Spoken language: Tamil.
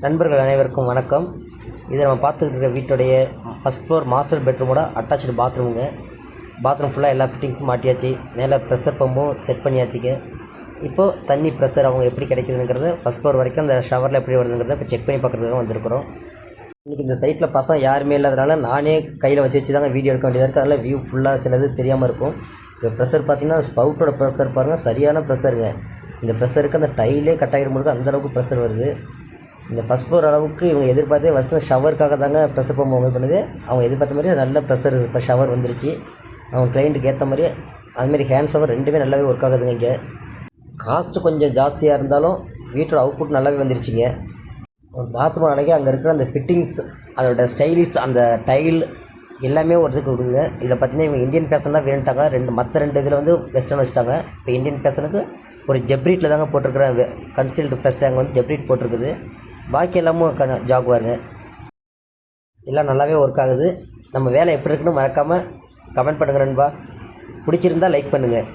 நண்பர்கள் அனைவருக்கும் வணக்கம். இதை நம்ம பார்த்துக்கிட்டு இருக்கிற வீட்டுடைய ஃபஸ்ட் ஃப்ளோர் மாஸ்டர் பெட்ரூமோட அட்டாச்சு பாத்ரூமுங்க. பாத்ரூம் ஃபுல்லாக எல்லா ஃபிட்டிங்ஸும் மாட்டியாச்சு. மேலே ப்ரெஷர் பம்பும் செட் பண்ணியாச்சுங்க. இப்போது தண்ணி ப்ரெஷர் அவங்க எப்படி கிடைக்குதுங்கிறத ஃபஸ்ட் ஃப்ளோர் வரைக்கும் அந்த ஷவரில் எப்படி வருதுங்கிறத இப்போ செக் பண்ணி பார்க்குறதுக்காக வந்திருக்கிறோம். இன்றைக்கி இந்த சைட்டில் பசங்க யாருமே இல்லாதனால நானே கையில் வச்சு தாங்க வீடியோ எடுக்க வேண்டியதாக இருக்குது. அதில் வியூ ஃபுல்லாக சிலது தெரியாமல் இருக்கும். இப்போ ப்ரெஷர் பார்த்திங்கன்னா ஸ்பவுட்டோட ப்ரெஷர் பாருங்கள், சரியான ப்ரெஷருங்க. இந்த ப்ரெஷருக்கு அந்த டைலே கட்டாயிரம் அந்தளவுக்கு ப்ரெஷர் வருது. இந்த ஃபஸ்ட் ஃப்ளோர் அளவுக்கு இவங்க எதிர்பார்த்தே ஃபஸ்ட்டு ஷவருக்காக தாங்க ப்ரெஷர் பம்ப் அவங்க பண்ணுது. அவங்க எதிர்பார்த்த மாதிரி நல்ல ப்ரெஷர் இப்போ ஷவர் வந்துருச்சு. அவங்க கிளைண்ட்டுக்கு ஏற்ற மாதிரி அதுமாரி ஹேண்ட் ஷவர் ரெண்டுமே நல்லாவே ஒர்க் ஆகுதுங்க. இங்கே காஸ்ட்டு கொஞ்சம் ஜாஸ்தியாக இருந்தாலும் வீட்டோட அவுட்புட் நல்லாவே வந்துருச்சுங்க. ஒரு பாத்ரூம் அழகே அங்கே இருக்கிற அந்த ஃபிட்டிங்ஸ், அதோட ஸ்டைலிஷ், அந்த டைல் எல்லாமே ஒரு இதுக்கு விடுங்க. இதில் பார்த்தீங்கன்னா இவங்க இந்தியன் ஃபேஷன் தான் வேணுட்டாங்க. மற்ற ரெண்டு இதில் வந்து வெஸ்டர்ன் வச்சுட்டாங்க. இப்போ இந்தியன் ஃபேஷனுக்கு ஒரு ஜெப்ரீட்டில் தாங்க போட்டிருக்கிறேன். கன்சீல்டு ஃபஸ்ட் அங்கே வந்து ஜெப்ரீட் போட்டிருக்குது. பாக்கி எல்லாமும் ஜாகுவாருங்க. எல்லாம் நல்லாவே ஒர்க் ஆகுது. நம்ம வேலை எப்படி இருக்குன்னு மறக்காமல் கமெண்ட் பண்ணுங்கள் நண்பா. பிடிச்சிருந்தால் லைக் பண்ணுங்கள்.